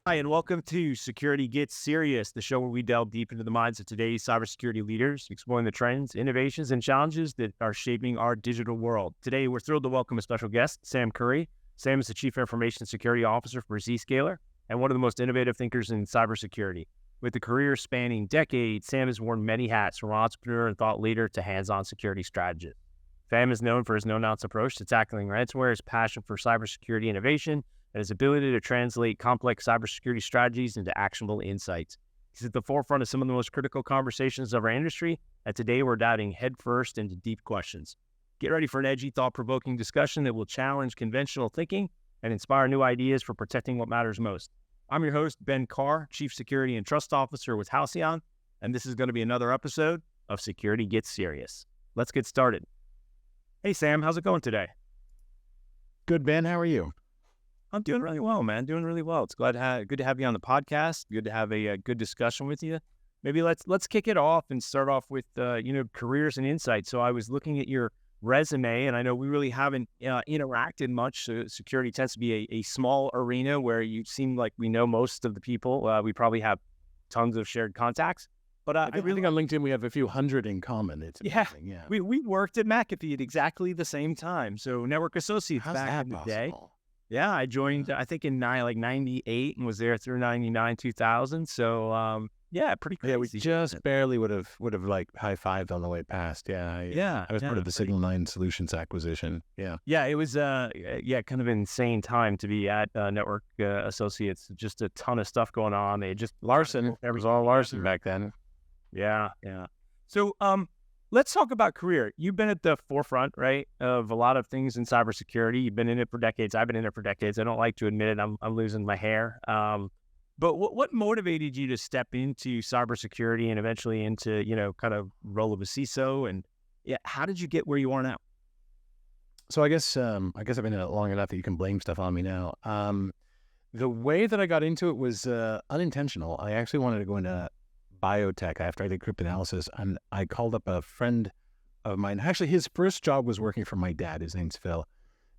Hi, and welcome to Security Gets Serious, the show where we delve deep into the minds of today's cybersecurity leaders, exploring the trends, innovations, and challenges that are shaping our digital world. Today, we're thrilled to welcome a special guest, Sam Curry. Sam is the Chief Information Security Officer for Zscaler and one of the most innovative thinkers in cybersecurity. With a career spanning decades, Sam has worn many hats, from entrepreneur and thought leader to hands-on security strategist. Sam is known for his no-nonsense approach to tackling ransomware, his passion for cybersecurity innovation, and his ability to translate complex cybersecurity strategies into actionable insights. He's at the forefront of some of the most critical conversations of our industry, and today we're diving headfirst into deep questions. Get ready for an edgy, thought-provoking discussion that will challenge conventional thinking and inspire new ideas for protecting what matters most. I'm your host, Ben Carr, Chief Security and Trust Officer with Halcyon, and this is going to be another episode of Security Gets Serious. Let's get started. Hey, Sam, how's it going today? Good, Ben. How are you? I'm doing really well, man. Doing really well. It's good to have you on the podcast. Good to have a good discussion with you. Maybe let's kick it off and start off with careers and insights. So I was looking at your resume, and I know we really haven't interacted much. So security tends to be a small arena where you seem like we know most of the people. We probably have tons of shared contacts. But I really think on LinkedIn we have a few hundred in common. It's amazing. Yeah. We worked at McAfee at exactly the same time. So network associates How's back that in the possible? day. Yeah, I joined, I think in 98 and was there through 99, 2000. So, pretty crazy. Yeah, we just barely would have like high-fived on the way past. Yeah, I was part of the Signal 9 Solutions acquisition. Yeah. Yeah, it was, kind of an insane time to be at Network Associates. Just a ton of stuff going on. They just Larson. There was all Larson back then. Yeah. So, let's talk about career. You've been at the forefront, right, of a lot of things in cybersecurity. You've been in it for decades. I've been in it for decades. I don't like to admit it. I'm losing my hair. But what motivated you to step into cybersecurity and eventually into, kind of role of a CISO? And how did you get where you are now? So I guess I've been in it long enough that you can blame stuff on me now. The way that I got into it was unintentional. I actually wanted to go into biotech after I did cryptanalysis, and I called up a friend of mine. Actually, his first job was working for my dad. His name's Phil.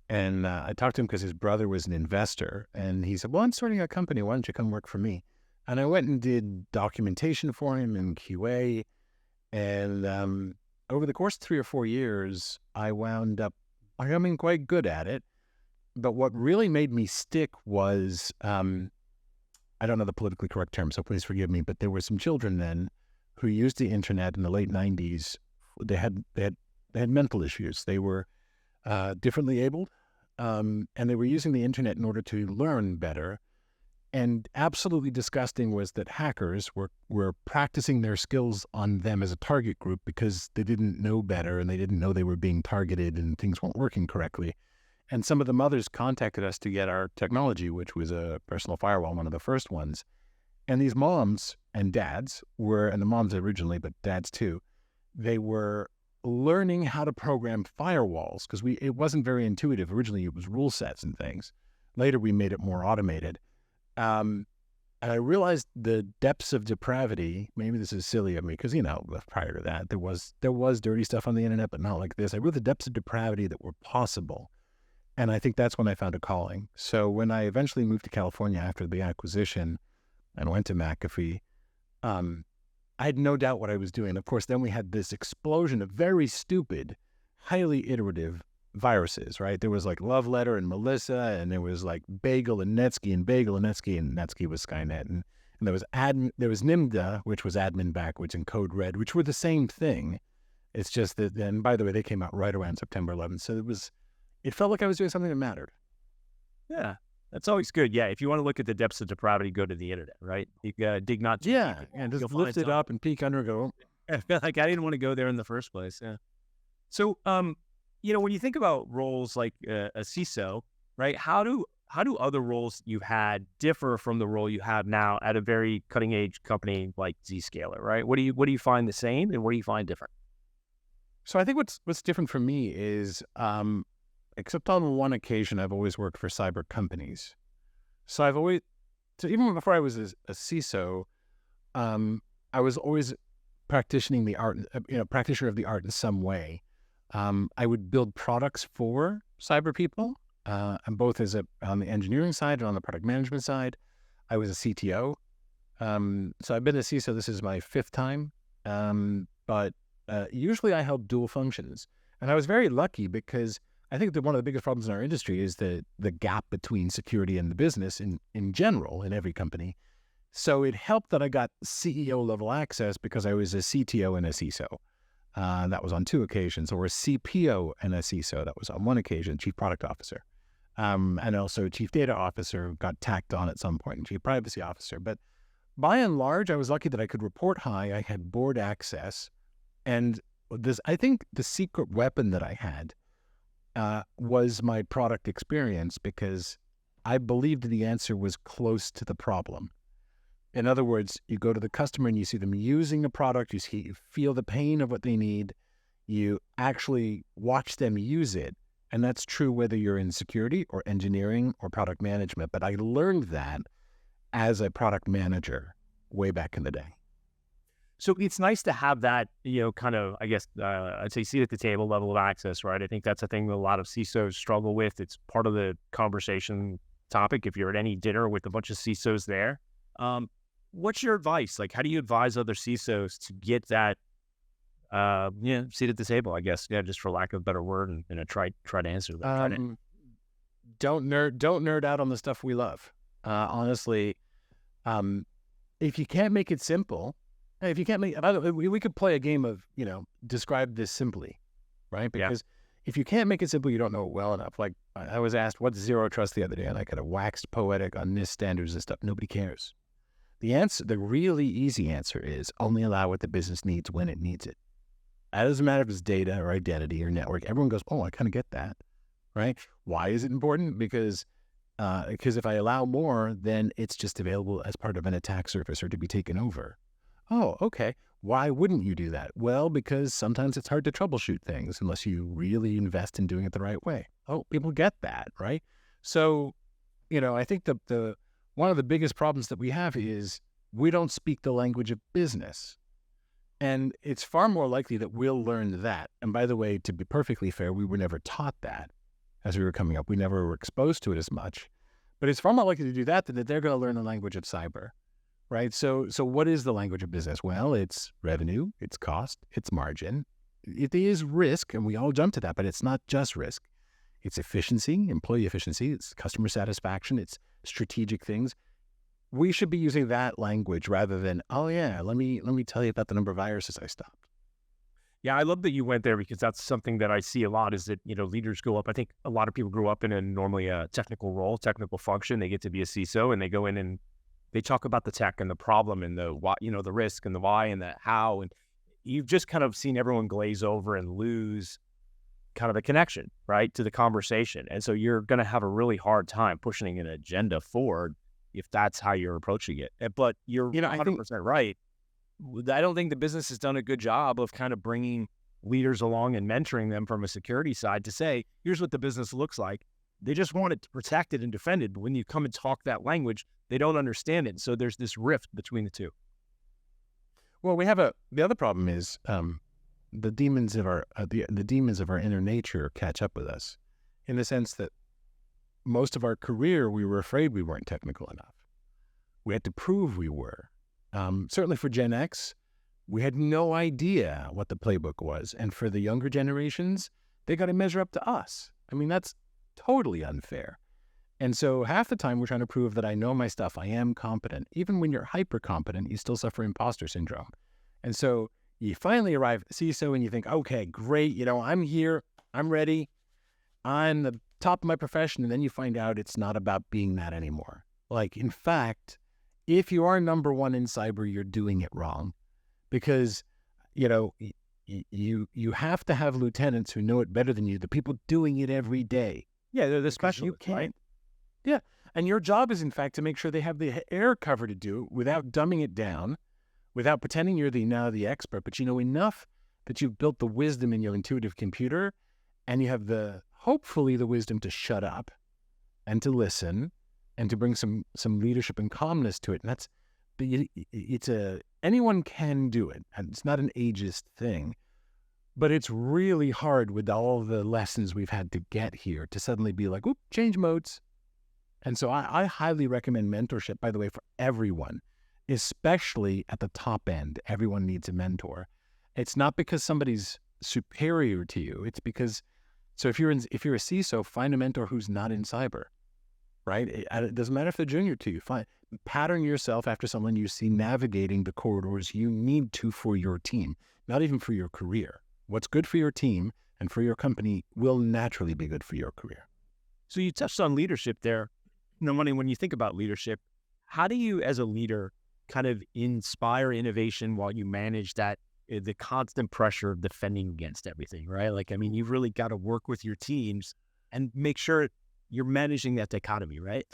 And I talked to him because his brother was an investor. And he said, well, I'm starting a company. Why don't you come work for me? And I went and did documentation for him in QA. And over the course of 3 or 4 years, I wound up becoming quite good at it. But what really made me stick was, I don't know the politically correct term, so please forgive me, but there were some children then who used the internet in the late 90s. They had mental issues. They were differently abled, and they were using the internet in order to learn better. And absolutely disgusting was that hackers were practicing their skills on them as a target group because they didn't know better and they didn't know they were being targeted and things weren't working correctly. And some of the mothers contacted us to get our technology, which was a personal firewall, one of the first ones. And these moms and dads and the moms originally, but dads too, they were learning how to program firewalls because it wasn't very intuitive. Originally, it was rule sets and things. Later, we made it more automated. And I realized the depths of depravity. Maybe this is silly of me because, prior to that, there was dirty stuff on the internet, but not like this. I realized the depths of depravity that were possible. And I think that's when I found a calling. So when I eventually moved to California after the acquisition and went to McAfee, I had no doubt what I was doing. Of course, then we had this explosion of very stupid, highly iterative viruses, right? There was like Love Letter and Melissa, and there was like Bagel and Netsky, and Bagel and Netsky was Skynet. And there was NIMDA, which was admin backwards, and Code Red, which were the same thing. It's just that, and by the way, they came out right around September 11th. So it felt like I was doing something that mattered. Yeah, that's always good. Yeah, if you want to look at the depths of depravity, go to the internet, right? You dig not too deep. And just lift it up and peek under and go. I feel like I didn't want to go there in the first place. Yeah. So, when you think about roles like a CISO, right? How do other roles you've had differ from the role you have now at a very cutting edge company like Zscaler, right? What do you find the same, and what do you find different? So I think what's different for me is, except on one occasion, I've always worked for cyber companies. So even before I was a CISO, I was always practicing the art, practitioner of the art in some way. I would build products for cyber people, and both on the engineering side and on the product management side. I was a CTO. So I've been a CISO. This is my 5th time. But usually I held dual functions. And I was very lucky because I think that one of the biggest problems in our industry is the gap between security and the business in general in every company. So it helped that I got CEO level access because I was a CTO and a CISO. That was on 2 occasions, or a CPO and a CISO. That was on 1 occasion, Chief Product Officer. And also Chief Data Officer got tacked on at some point, and Chief Privacy Officer. But by and large, I was lucky that I could report high. I had board access. And I think the secret weapon that I had was my product experience, because I believed the answer was close to the problem. In other words, you go to the customer and you see them using a product, you feel the pain of what they need, you actually watch them use it. And that's true whether you're in security or engineering or product management. But I learned that as a product manager way back in the day. So it's nice to have that, kind of, I guess, I'd say seat at the table level of access, right? I think that's a thing that a lot of CISOs struggle with. It's part of the conversation topic if you're at any dinner with a bunch of CISOs there. What's your advice? Like, how do you advise other CISOs to get that, seat at the table, I guess, just for lack of a better word, and try to answer that. Don't nerd out on the stuff we love. Honestly, if you can't make it simple, if you can't make, we could play a game of, describe this simply, right? Because if you can't make it simple, you don't know it well enough. Like, I was asked, what's zero trust the other day? And I kind of waxed poetic on NIST standards and stuff. Nobody cares. The really easy answer is only allow what the business needs when it needs it. That doesn't matter if it's data or identity or network. Everyone goes, oh, I kind of get that, right? Why is it important? Because if I allow more, then it's just available as part of an attack surface or to be taken over. Oh, okay. Why wouldn't you do that? Well, because sometimes it's hard to troubleshoot things unless you really invest in doing it the right way. Oh, people get that, right? So, I think the one of the biggest problems that we have is we don't speak the language of business. And it's far more likely that we'll learn that. And by the way, to be perfectly fair, we were never taught that as we were coming up. We never were exposed to it as much. But it's far more likely to do that than that they're going to learn the language of cyber, right? So what is the language of business? Well, it's revenue, it's cost, it's margin. It is risk, and we all jump to that, but it's not just risk. It's efficiency, employee efficiency, it's customer satisfaction, it's strategic things. We should be using that language rather than, oh yeah, let me tell you about the number of viruses I stopped. Yeah, I love that you went there, because that's something that I see a lot is that, leaders go up. I think a lot of people grow up in normally a technical role, technical function. They get to be a CISO and they go in and they talk about the tech and the problem and the why, the risk and the why and the how. And you've just kind of seen everyone glaze over and lose kind of the connection, right, to the conversation. And so you're going to have a really hard time pushing an agenda forward if that's how you're approaching it. But you're 100% right. I don't think the business has done a good job of kind of bringing leaders along and mentoring them from a security side to say, here's what the business looks like. They just want it protected and defended. But when you come and talk that language, they don't understand it. So there's this rift between the two. Well, the other problem is the demons of our inner nature catch up with us, in the sense that most of our career, we were afraid we weren't technical enough. We had to prove we were. Certainly for Gen X, we had no idea what the playbook was. And for the younger generations, they got to measure up to us. I mean, that's totally unfair. And so half the time we're trying to prove that I know my stuff, I am competent. Even when you're hyper competent, you still suffer imposter syndrome. And so you finally arrive at CISO and you think, okay, great, I'm here, I'm ready, I'm the top of my profession. And then you find out it's not about being that anymore. Like, in fact, if you are number one in cyber, you're doing it wrong, because, you have to have lieutenants who know it better than you, the people doing it every day. Yeah, they're the specialists, right? Yeah. And your job is, in fact, to make sure they have the air cover to do it without dumbing it down, without pretending you're now the expert, but enough that you've built the wisdom in your intuitive computer, and you have hopefully the wisdom to shut up and to listen and to bring some leadership and calmness to it. And anyone can do it, and it's not an ageist thing, but it's really hard with all the lessons we've had to get here to suddenly be like, whoop, change modes. And so I highly recommend mentorship, by the way, for everyone, especially at the top end. Everyone needs a mentor. It's not because somebody's superior to you. It's because, so if you're a CISO, find a mentor who's not in cyber, right? It doesn't matter if they're junior to you. Pattern yourself after someone you see navigating the corridors you need to for your team, not even for your career. What's good for your team and for your company will naturally be good for your career. So you touched on leadership there. When you think about leadership, how do you as a leader kind of inspire innovation while you manage that, the constant pressure of defending against everything, right? Like, I mean, you've really got to work with your teams and make sure you're managing that dichotomy, right?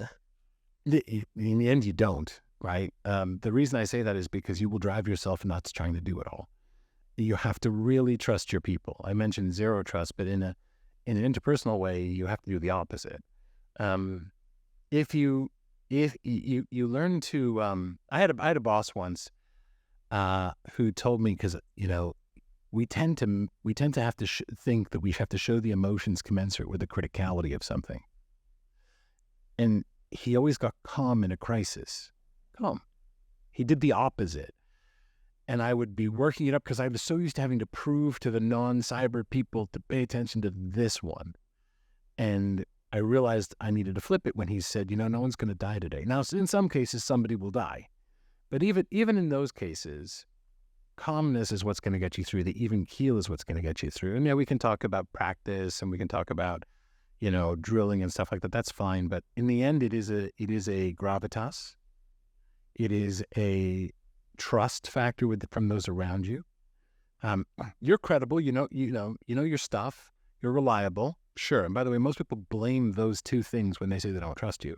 In the end, you don't, right? The reason I say that is because you will drive yourself nuts trying to do it all. You have to really trust your people. I mentioned zero trust, but in an interpersonal way, you have to do the opposite. If you learn to, I had a boss once who told me, because we tend to have to think that we have to show the emotions commensurate with the criticality of something, and he always got calm in a crisis. Calm. He did the opposite. And I would be working it up because I was so used to having to prove to the non-cyber people to pay attention to this one. And I realized I needed to flip it when he said, no one's going to die today. Now, in some cases, somebody will die. But even in those cases, calmness is what's going to get you through. The even keel is what's going to get you through. And we can talk about practice and we can talk about, drilling and stuff like that. That's fine. But in the end, it is a gravitas. It is a trust factor from those around you. You're credible, you know your stuff, you're reliable, sure. And by the way, most people blame those two things when they say they don't trust you.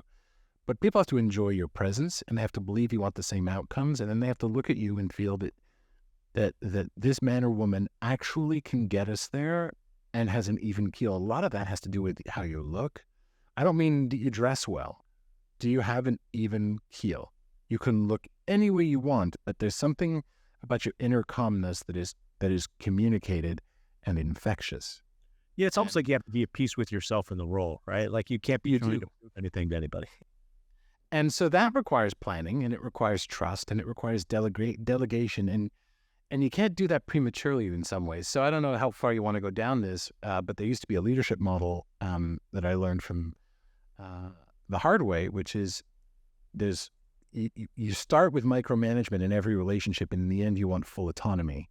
But people have to enjoy your presence, and they have to believe you want the same outcomes, and then they have to look at you and feel that this man or woman actually can get us there and has an even keel. A lot of that has to do with how you look. I don't mean, do you dress well? Do you have an even keel? You can look any way you want, but there's something about your inner calmness that is communicated and infectious. Yeah, it's almost like you have to be at peace with yourself in the role, right? Like you can't be trying to prove anything to anybody. And so that requires planning, and it requires trust, and it requires delegation, and you can't do that prematurely in some ways. So I don't know how far you want to go down this, but there used to be a leadership model that I learned from the hard way, which is you start with micromanagement in every relationship, and in the end, you want full autonomy.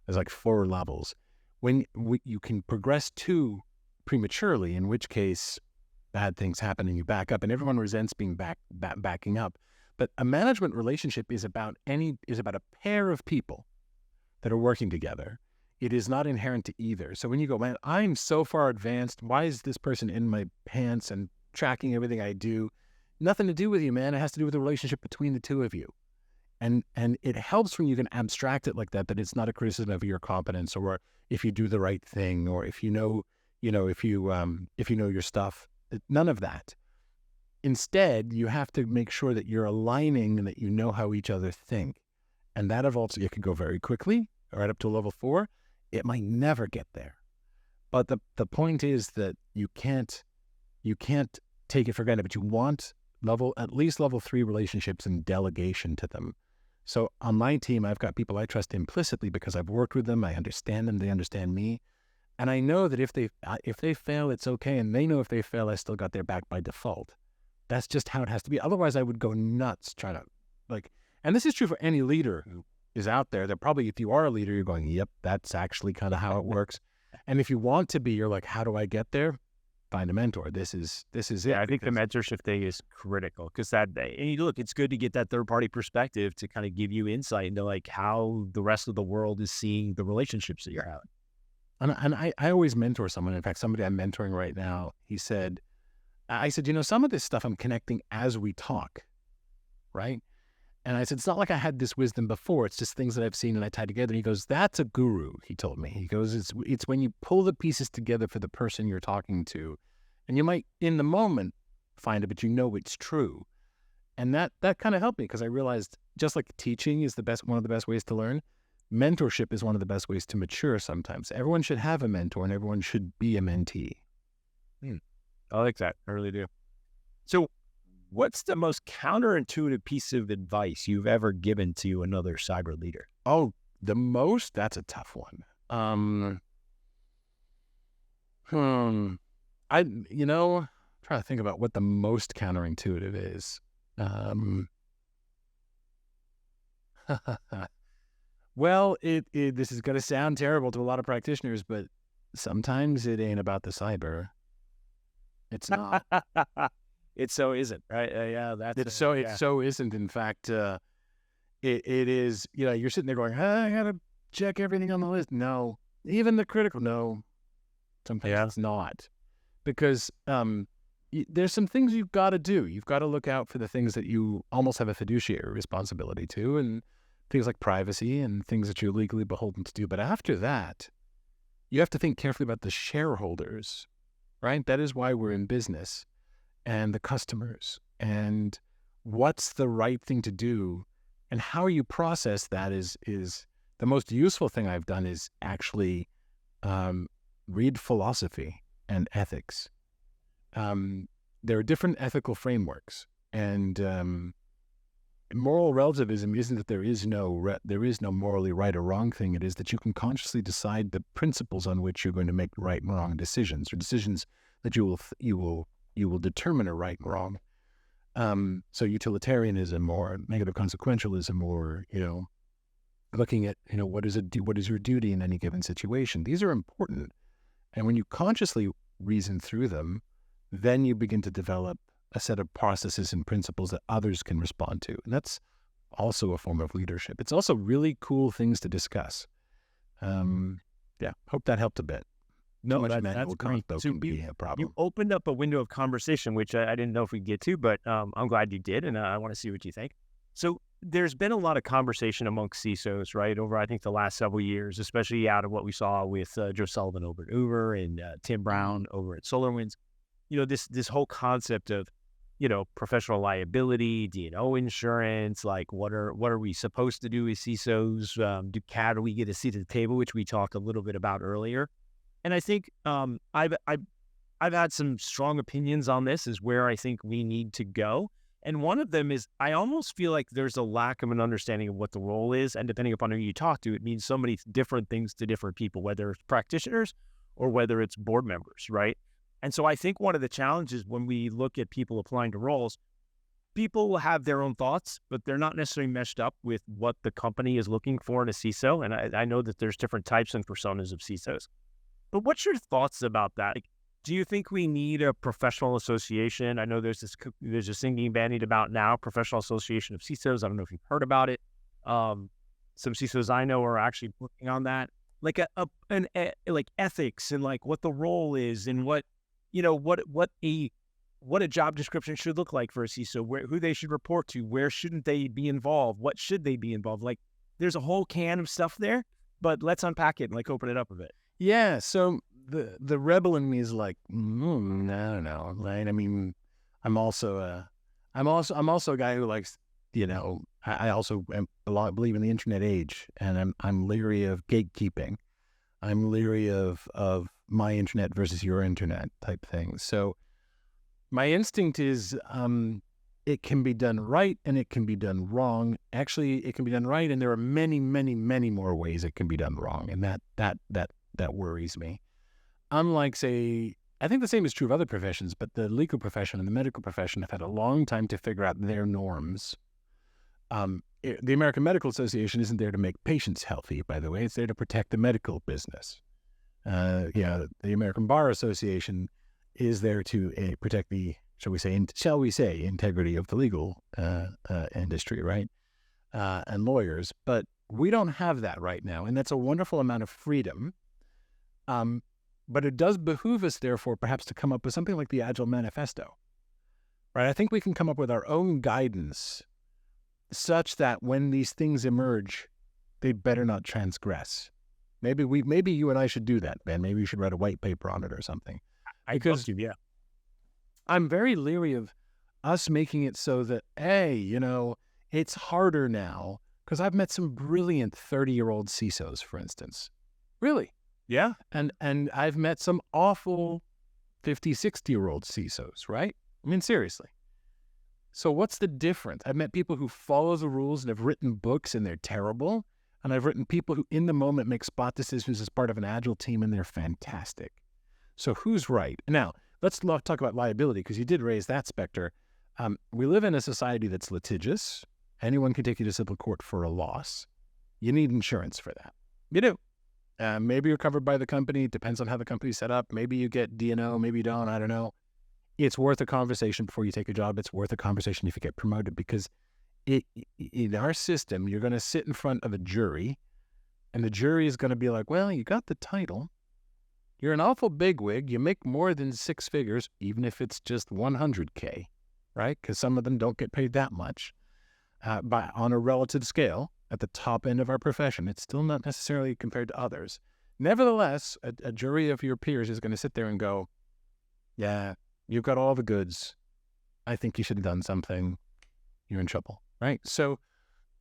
There's like 4 levels. When you can progress too prematurely, in which case bad things happen and you back up, and everyone resents being backing up. But a management relationship is about a pair of people that are working together. It is not inherent to either. So when you go, man, I'm so far advanced, why is this person in my pants and tracking everything I do? Nothing to do with you, man. It has to do with the relationship between the two of you. And it helps when you can abstract it like that it's not a criticism of your competence, or if you do the right thing, or if you know your stuff. None of that. Instead, you have to make sure that you're aligning and that you know how each other think. And that evolves. It can go very quickly, right up to level 4. It might never get there. But the point is that you can't take it for granted, but you want at least level 3 relationships and delegation to them. So on my team, I've got people I trust implicitly because I've worked with them. I understand them. They understand me. And I know that if they fail, it's okay. And they know if they fail, I still got their back by default. That's just how it has to be. Otherwise, I would go nuts trying to and this is true for any leader who is out there. That probably, if you are a leader, you're going, yep, that's actually kind of how it works. And if you want to be, you're like, how do I get there? Find a mentor. This is it. Yeah, I think the mentorship thing is critical because look, it's good to get that third party perspective to kind of give you insight into like how the rest of the world is seeing the relationships that you're having. And I always mentor someone. In fact, somebody I'm mentoring right now, I said, some of this stuff I'm connecting as we talk, right? And I said, it's not like I had this wisdom before. It's just things that I've seen and I tie together. And he goes, that's a guru, he told me. He goes, it's when you pull the pieces together for the person you're talking to. And you might, in the moment, find it, but it's true. And that kind of helped me because I realized, just like teaching is one of the best ways to learn, mentorship is one of the best ways to mature sometimes. Everyone should have a mentor and everyone should be a mentee. I like that. I really do. So What's the most counterintuitive piece of advice you've ever given to another cyber leader? Oh, that's a tough one. Hmm. Trying to think about what the most counterintuitive is. Well, this is going to sound terrible to a lot of practitioners, but sometimes it ain't about the cyber. It's not. It so isn't, right? Yeah, It so isn't. In fact, it is. You're sitting there going, I gotta check everything on the list. No, even the critical. No, sometimes it's not, because there's some things you've got to do. You've got to look out for the things that you almost have a fiduciary responsibility to, and things like privacy and things that you're legally beholden to do. But after that, you have to think carefully about the shareholders, right? That is why we're in business, and the customers, and what's the right thing to do, and how you process that is the most useful thing I've done is actually read philosophy and ethics. There are different ethical frameworks, and moral relativism isn't that there is no morally right or wrong thing. It is that you can consciously decide the principles on which you're going to make right and wrong decisions, or decisions that you will determine are right and wrong. So utilitarianism or negative consequentialism, or looking at what is your duty in any given situation. These are important, and when you consciously reason through them, then you begin to develop a set of processes and principles that others can respond to. And that's also a form of leadership. It's also really cool things to discuss. Hope that helped a bit. No, that's great. So can be a problem. You opened up a window of conversation, which I didn't know if we'd get to, but I'm glad you did, and I want to see what you think. So there's been a lot of conversation amongst CISOs, right, over, I think, the last several years, especially out of what we saw with Joe Sullivan over at Uber and Tim Brown over at SolarWinds. This whole concept of, professional liability, D&O insurance, like what are we supposed to do as CISOs? How do we get a seat at the table, which we talked a little bit about earlier? And I think I've had some strong opinions on this, is where I think we need to go. And one of them is, I almost feel like there's a lack of an understanding of what the role is. And depending upon who you talk to, it means so many different things to different people, whether it's practitioners or whether it's board members, right? And so I think one of the challenges when we look at people applying to roles, people will have their own thoughts, but they're not necessarily meshed up with what the company is looking for in a CISO. And I know that there's different types and personas of CISOs. But what's your thoughts about that? Do you think we need a professional association? I know there's this thing being bandied about now, Professional Association of CISOs. I don't know if you've heard about it. Some CISOs I know are actually working on that, like like ethics and like what the role is and what a job description should look like for a CISO, who they should report to, where shouldn't they be involved, what should they be involved. Like, there's a whole can of stuff there, but let's unpack it and like open it up a bit. Yeah. So the rebel in me is like, I don't know. Right? I mean, I'm also a guy who likes, I also believe in the internet age, and I'm leery of gatekeeping. I'm leery of my internet versus your internet type thing. So my instinct is, it can be done right and it can be done wrong. Actually, it can be done right, and there are many, many, many more ways it can be done wrong, and that worries me. Unlike, say, I think the same is true of other professions, but the legal profession and the medical profession have had a long time to figure out their norms. The American Medical Association isn't there to make patients healthy, by the way. It's there to protect the medical business. The American Bar Association is there to protect the, shall we say, integrity of the legal industry, right? And lawyers. But we don't have that right now, and that's a wonderful amount of freedom. But it does behoove us, therefore, perhaps to come up with something like the Agile Manifesto, right? I think we can come up with our own guidance such that when these things emerge, they better not transgress. Maybe you and I should do that, Ben. Maybe we should write a white paper on it or something. Because yeah, I'm very leery of us making it so that, it's harder now, because I've met some brilliant 30-year-old CISOs, for instance. Really? Yeah. And I've met some awful 50, 60-year-old CISOs, right? I mean, seriously. So what's the difference? I've met people who follow the rules and have written books and they're terrible. And I've written people who in the moment make spot decisions as part of an agile team and they're fantastic. So who's right? Now, let's talk about liability, because you did raise that specter. We live in a society that's litigious. Anyone can take you to civil court for a loss. You need insurance for that. You do. Maybe you're covered by the company. It depends on how the company's set up. Maybe you get D&O, maybe you don't. I don't know. It's worth a conversation before you take a job. It's worth a conversation if you get promoted, because in our system, you're going to sit in front of a jury, and the jury is going to be like, well, you got the title. You're an awful bigwig. You make more than six figures, even if it's just 100K, right? Because some of them don't get paid that much. On a relative scale, at the top end of our profession, it's still not necessarily compared to others. Nevertheless, a jury of your peers is going to sit there and go, yeah, you've got all the goods. I think you should have done something. You're in trouble, right? So,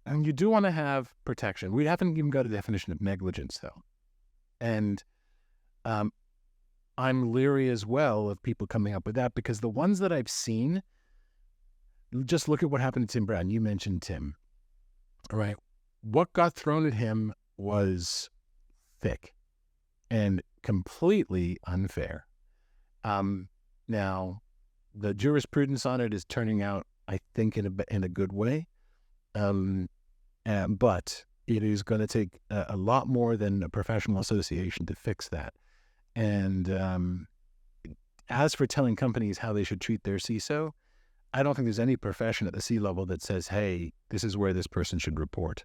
and you do want to have protection. We haven't even got a definition of negligence, though. And I'm leery as well of people coming up with that, because the ones that I've seen, just look at what happened to Tim Brown. You mentioned Tim, right? What got thrown at him was thick and completely unfair. Now, the jurisprudence on it is turning out, I think, in a good way. But it is going to take a lot more than a professional association to fix that. And as for telling companies how they should treat their CISO, I don't think there's any profession at the C level that says, hey, this is where this person should report.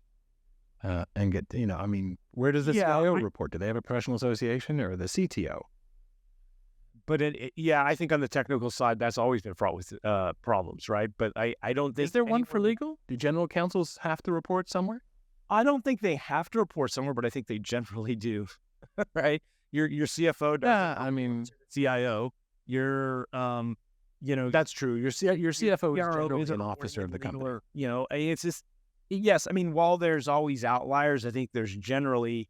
And get, where does the CIO report? Do they have a professional association, or the CTO? But I think on the technical side, that's always been fraught with problems, right? But I don't think... Is there one for legal? Do general counsels have to report somewhere? I don't think they have to report somewhere, but I think they generally do, right? Your CFO does CIO. Your that's true. Your CFO is generally an officer of the company. It's just, yes. I mean, while there's always outliers, I think there's generally,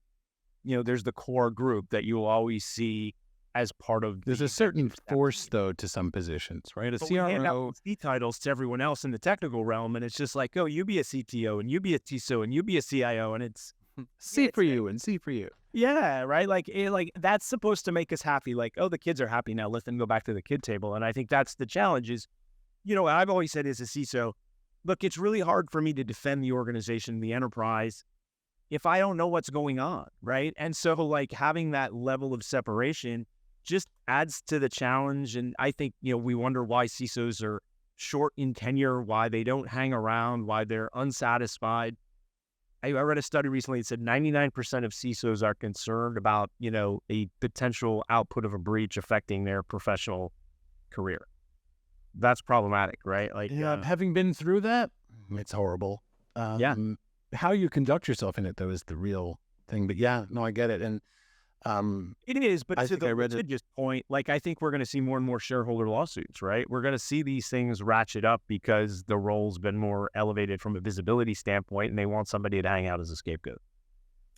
there's the core group that you'll always see as part of. There's a certain force, though, to some positions, right? A CRO C titles to everyone else in the technical realm, and it's just like, oh, you be a CTO, and you be a CISO, and you be a CIO, and it's C for you and C for you. Yeah, right. Like that's supposed to make us happy. Like, oh, the kids are happy now. Let them go back to the kid table. And I think that's the challenge. Is, I've always said as a CISO, look, it's really hard for me to defend the organization, the enterprise, if I don't know what's going on, right? And so, like, having that level of separation just adds to the challenge. And I think, we wonder why CISOs are short in tenure, why they don't hang around, why they're unsatisfied. I read a study recently that said 99% of CISOs are concerned about, a potential output of a breach affecting their professional career. That's problematic, right? Like, having been through that, it's horrible. How you conduct yourself in it, though, is the real thing. But I get it. And it is, but to the litigious point, like, I think we're going to see more and more shareholder lawsuits, right? We're going to see these things ratchet up because the role's been more elevated from a visibility standpoint, and they want somebody to hang out as a scapegoat.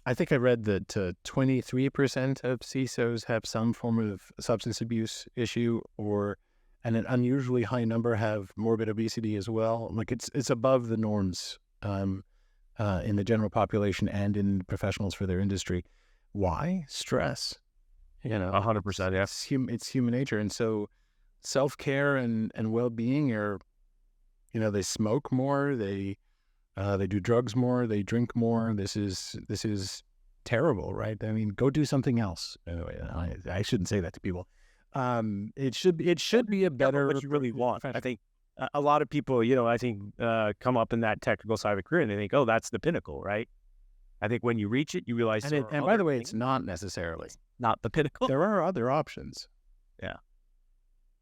I think I read that 23% of CISOs have some form of substance abuse issue, and an unusually high number have morbid obesity as well. Like, it's above the norms in the general population and in professionals for their industry. Why? Stress. 100%. Yeah, it's human nature, and so self-care and well-being are, they smoke more, they do drugs more, they drink more. This is terrible, right? I mean, go do something else. Anyway, I shouldn't say that to people. It should be a better. What you really want. I think a lot of people, come up in that technical side of a career and they think, oh, that's the pinnacle, right? I think when you reach it, you realize. And by the way, it's not necessarily not the pinnacle. There are other options. Yeah.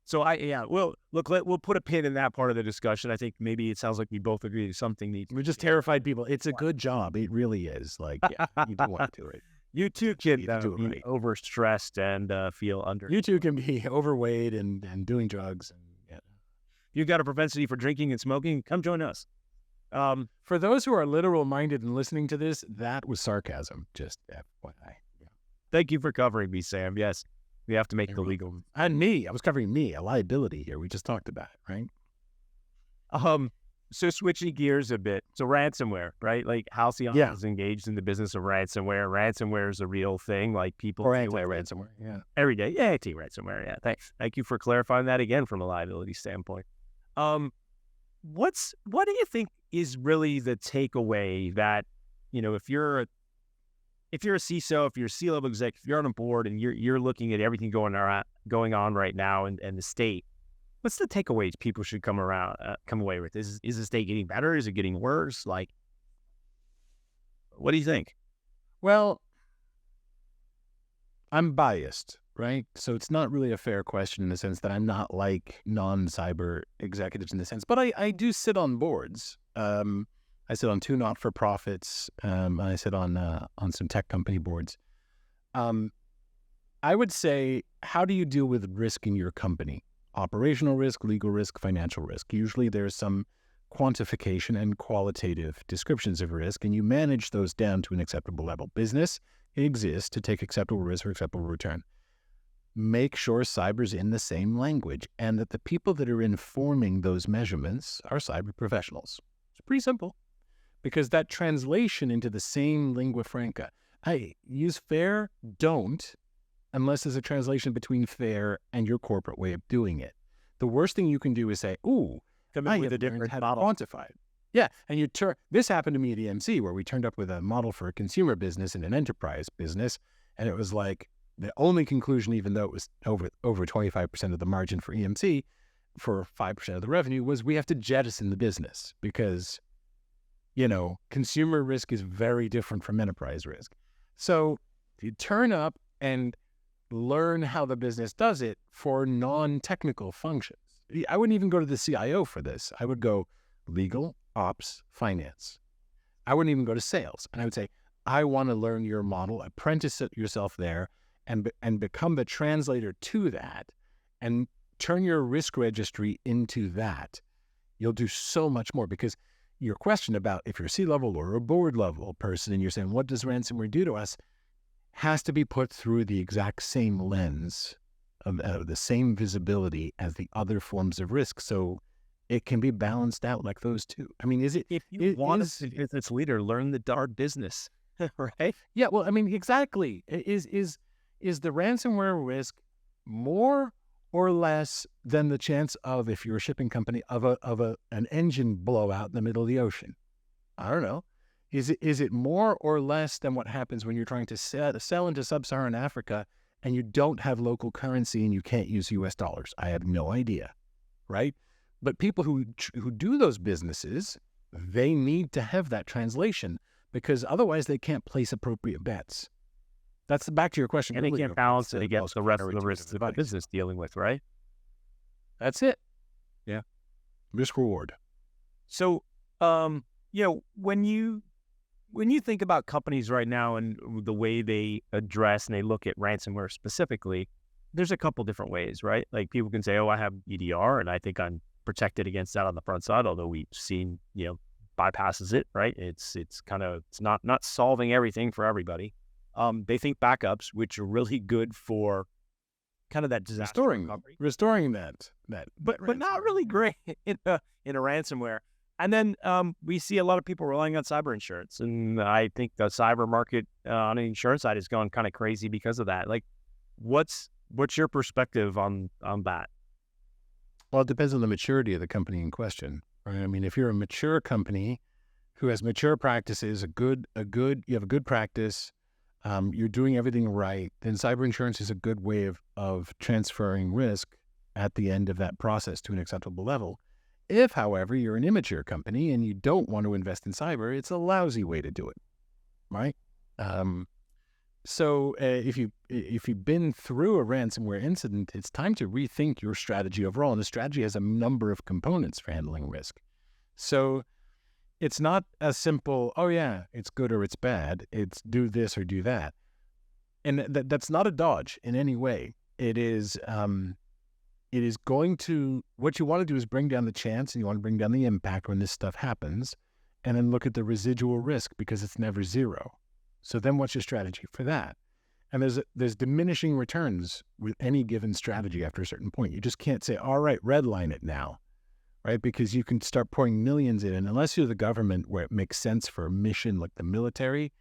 So we'll put a pin in that part of the discussion. I think maybe it sounds like we both agree something needs. We just terrified people. It's a good job. It really is. Like, you do want to do it. You too can be overstressed and feel under. You too can be overweight and doing drugs. And you've got a propensity for drinking and smoking. Come join us. For those who are literal minded and listening to this, that was sarcasm. Just FYI. Yeah. Thank you for covering me, Sam. Yes, we have to make the legal. And me. I was covering me, a liability here. We just talked about it, right? So switching gears a bit. So ransomware, right? Like Halcyon Yeah. is engaged in the business of ransomware. Ransomware is a real thing. Like people Or deal with it anti-ransomware. Yeah. every day. Yeah, anti-ransomware. Yeah, thanks. Thank you for clarifying that again from a liability standpoint. Um, what do you think is really the takeaway that, if you're a CISO, if you're a C-level exec, if you're on a board and you're looking at everything going on right now and the state, what's the takeaways people should come away with? Is the state getting better? Is it getting worse? Like, what do you think? Well, I'm biased, right? So it's not really a fair question in the sense that I'm not like non-cyber executives in the sense, but I do sit on boards. I sit on 2 not-for-profits. I sit on some tech company boards. I would say, how do you deal with risk in your company? Operational risk, legal risk, financial risk. Usually there's some quantification and qualitative descriptions of risk, and you manage those down to an acceptable level. Business exists to take acceptable risk for acceptable return. Make sure cyber's in the same language and that the people that are informing those measurements are cyber professionals. It's pretty simple because that translation into the same lingua franca. I use fair, don't, unless there's a translation between fair and your corporate way of doing it. The worst thing you can do is say, ooh, I have learned how to quantify it. Yeah, and this happened to me at EMC where we turned up with a model for a consumer business and an enterprise business, and it was like the only conclusion, even though it was over 25% of the margin for EMC, for 5% of the revenue, was we have to jettison the business because, consumer risk is very different from enterprise risk. So you turn up and learn how the business does it for non-technical functions. I wouldn't even go to the CIO for this. I would go legal, ops, finance. I wouldn't even go to sales. And I would say, I want to learn your model, apprentice yourself there, and become the translator to that, and turn your risk registry into that. You'll do so much more, because your question about if you're a C-level or a board level person and you're saying, what does ransomware do to us, has to be put through the exact same lens of the same visibility as the other forms of risk. So it can be balanced out like those two. I mean, If you want to be a business leader, learn the darn business, right? Yeah, well, I mean, exactly. Is the ransomware risk more or less than the chance of, if you're a shipping company, of an engine blowout in the middle of the ocean? I don't know. Is it more or less than what happens when you're trying to sell into sub-Saharan Africa and you don't have local currency and you can't use US dollars? I have no idea, right? But people who do those businesses, they need to have that translation, because otherwise they can't place appropriate bets. That's back to your question. And they can't balance it against the rest of the risks of the business dealing with, right? That's it. Yeah. Risk reward. So, when you think about companies right now and the way they address and they look at ransomware specifically, there's a couple different ways, right? Like people can say, oh, I have EDR and I think I'm protected against that on the front side, although we've seen, bypasses it, right? It's not solving everything for everybody. They think backups, which are really good for kind of that disaster restoring that, but not really great in a ransomware. And then we see a lot of people relying on cyber insurance, and I think the cyber market on the insurance side has gone kind of crazy because of that. Like, what's your perspective on that? Well, it depends on the maturity of the company in question, right? I mean, if you're a mature company who has mature practices, you have a good practice, you're doing everything right, then cyber insurance is a good way of transferring risk at the end of that process to an acceptable level. If, however, you're an immature company and you don't want to invest in cyber, it's a lousy way to do it, right? So if you've been through a ransomware incident, it's time to rethink your strategy overall. And the strategy has a number of components for handling risk. So it's not as simple, oh yeah, it's good or it's bad. It's do this or do that. And that's not a dodge in any way. It is going to, what you want to do is bring down the chance, and you want to bring down the impact when this stuff happens, and then look at the residual risk, because it's never zero. So then what's your strategy for that? And there's diminishing returns with any given strategy after a certain point. You just can't say, all right, redline it now. right? Because you can start pouring millions in, and unless you're the government where it makes sense for a mission like the military,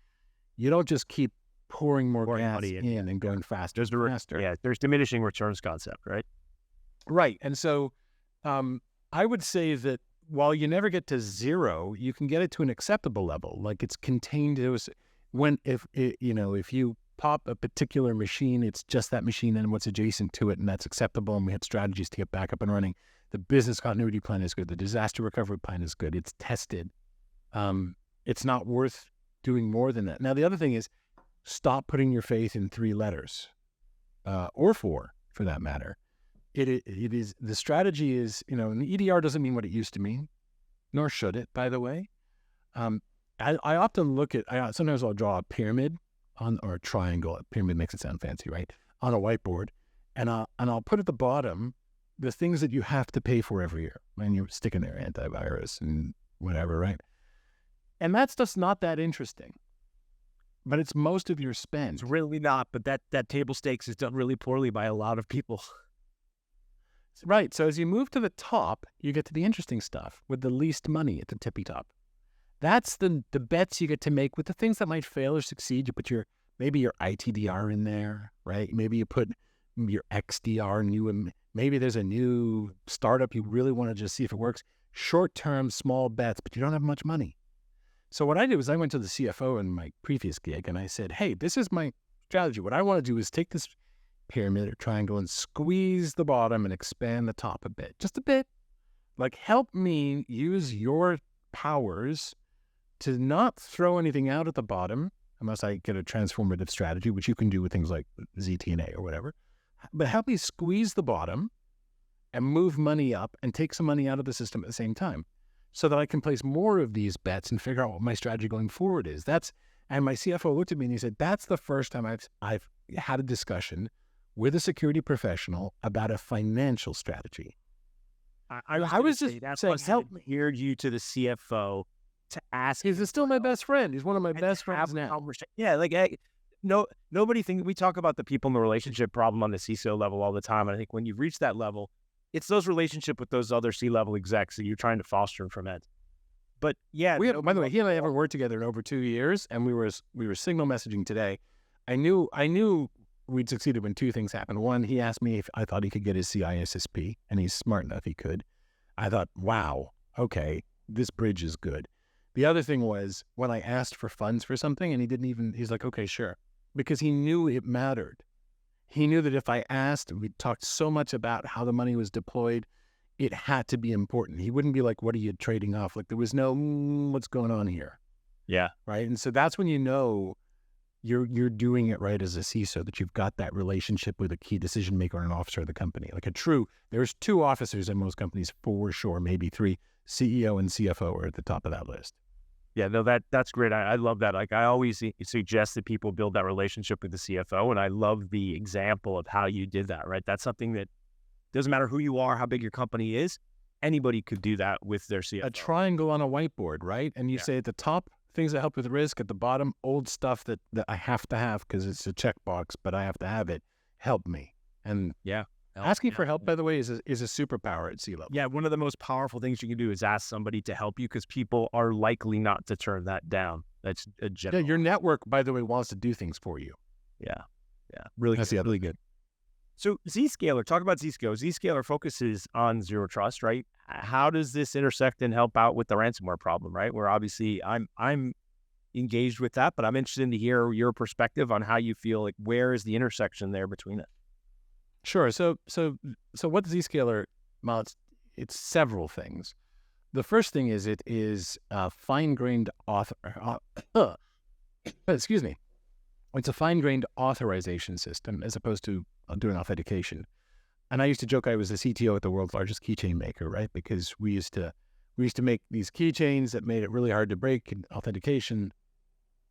you don't just keep pouring more gas money in and going faster and faster. There's diminishing returns concept, right? Right. And so I would say that while you never get to zero, you can get it to an acceptable level. Like it's contained. If you pop a particular machine, it's just that machine and what's adjacent to it, and that's acceptable. And we have strategies to get back up and running. The business continuity plan is good. The disaster recovery plan is good. It's tested. It's not worth doing more than that. Now, the other thing is stop putting your faith in 3 letters or 4 for that matter. It is the strategy is, and the EDR doesn't mean what it used to mean, nor should it, by the way. I often look at, sometimes I'll draw a pyramid or a triangle. A pyramid makes it sound fancy, right? On a whiteboard. And I'll put at the bottom the things that you have to pay for every year. And you stick in there antivirus and whatever, right? And that stuff's not that interesting. But it's most of your spend. It's really not, but that table stakes is done really poorly by a lot of people. Right. So as you move to the top, you get to the interesting stuff with the least money at the tippy top. That's the bets you get to make with the things that might fail or succeed. You put maybe your ITDR in there, right? Maybe you put your XDR maybe there's a new startup you really want to just see if it works. Short-term, small bets, but you don't have much money. So what I did was I went to the CFO in my previous gig and I said, hey, this is my strategy. What I want to do is take this pyramid or triangle and squeeze the bottom and expand the top a bit, just a bit. Like help me use your powers to not throw anything out at the bottom unless I get a transformative strategy, which you can do with things like ZTNA or whatever. But help me squeeze the bottom and move money up and take some money out of the system at the same time so that I can place more of these bets and figure out what my strategy going forward is. And my CFO looked at me and he said, that's the first time I've had a discussion with a security professional about a financial strategy. I was just saying, help me. Heard you to the CFO to ask. He's still my best friend. He's one of my best friends now. Yeah, nobody thinks we talk about the people in the relationship problem on the CISO level all the time. And I think when you've reached that level, it's those relationship with those other C-level execs that you're trying to foster and ferment. But yeah, by the way, he and I haven't worked together in over 2 years, and we were signal messaging today. I knew we'd succeeded when 2 things happened. One, he asked me if I thought he could get his CISSP, and he's smart enough he could. I thought, wow, okay, this bridge is good. The other thing was when I asked for funds for something, and he's like, okay, sure, because he knew it mattered. He knew that if I asked, we talked so much about how the money was deployed, it had to be important. He wouldn't be like, what are you trading off? Like there was no, what's going on here? Yeah. Right. And so that's when you know you're doing it right as a CISO, that you've got that relationship with a key decision maker and an officer of the company. There's 2 officers in most companies for sure, maybe 3. CEO and CFO are at the top of that list. Yeah, no, that's great. I love that. Like I always suggest that people build that relationship with the CFO, and I love the example of how you did that, right? That's something that doesn't matter who you are, how big your company is, anybody could do that with their CFO. A triangle on a whiteboard, right? And you say at the top, things that help with risk, at the bottom, old stuff that I have to have because it's a checkbox, but I have to have it, help me. And asking for help, by the way, is a superpower at C-level. Yeah, one of the most powerful things you can do is ask somebody to help you because people are likely not to turn that down. That's a general. Yeah, your network, by the way, wants to do things for you. Yeah. Really good. So Zscaler, talk about Zscaler. Zscaler focuses on zero trust, right? How does this intersect and help out with the ransomware problem, right? Where obviously I'm engaged with that, but I'm interested to hear your perspective on how you feel like where is the intersection there between it? Sure. So what Zscaler, well, it's several things. The first thing is it is a fine-grained It's a fine-grained authorization system as opposed to doing authentication. And I used to joke I was the CTO at the world's largest keychain maker, right? Because we used to make these keychains that made it really hard to break in authentication.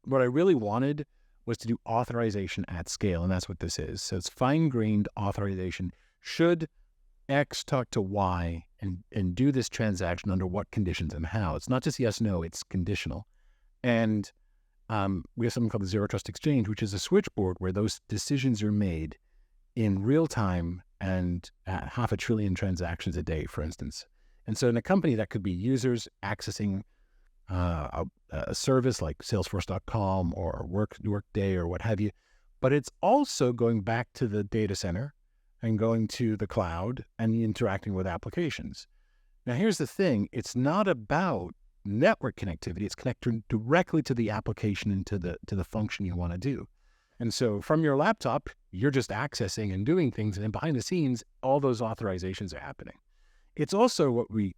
What I really wanted was to do authorization at scale, and that's what this is. So it's fine-grained authorization. Should X talk to Y and do this transaction under what conditions and how? It's not just yes, no, it's conditional. And we have something called the Zero Trust Exchange, which is a switchboard where those decisions are made in real time and at 500 billion transactions a day, for instance. And so in a company, that could be users accessing a service like Salesforce.com or Workday or what have you. But it's also going back to the data center and going to the cloud and interacting with applications. Now, here's the thing. It's not about network connectivity. It's connected directly to the application and to the function you want to do. And so from your laptop, you're just accessing and doing things. And then behind the scenes, all those authorizations are happening. It's also what we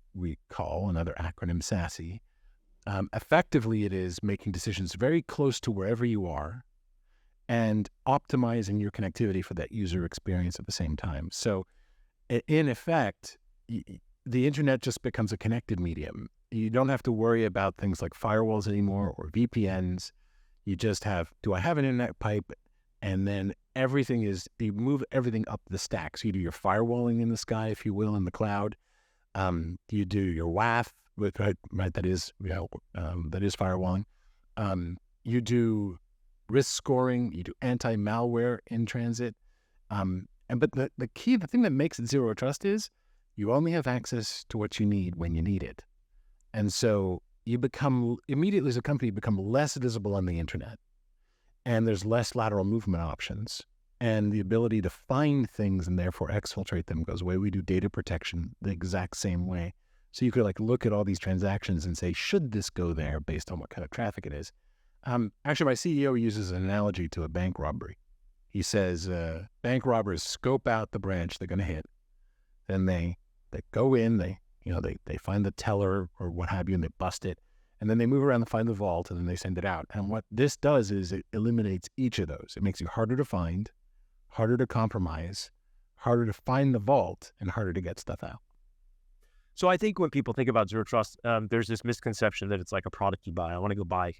call, another acronym, SASE. Effectively, it is making decisions very close to wherever you are and optimizing your connectivity for that user experience at the same time. So in effect, the internet just becomes a connected medium. You don't have to worry about things like firewalls anymore or VPNs. You just have, do I have an internet pipe? And then you move everything up the stack. So you do your firewalling in the sky, if you will, in the cloud. You do your WAF, right? That is firewalling. You do risk scoring. You do anti-malware in transit. But the thing that makes it zero trust is you only have access to what you need when you need it. And so you become, immediately as a company, become less visible on the internet. And there's less lateral movement options. And the ability to find things and therefore exfiltrate them goes away. We do data protection the exact same way. So you could look at all these transactions and say, should this go there based on what kind of traffic it is? Actually, my CEO uses an analogy to a bank robbery. He says, bank robbers scope out the branch they're going to hit. Then they go in, they find the teller or what have you, and they bust it. And then they move around and find the vault, and then they send it out. And what this does is it eliminates each of those. It makes you harder to find, harder to compromise, harder to find the vault, and harder to get stuff out. So I think when people think about zero trust, there's this misconception that it's like a product you buy. I want to go buy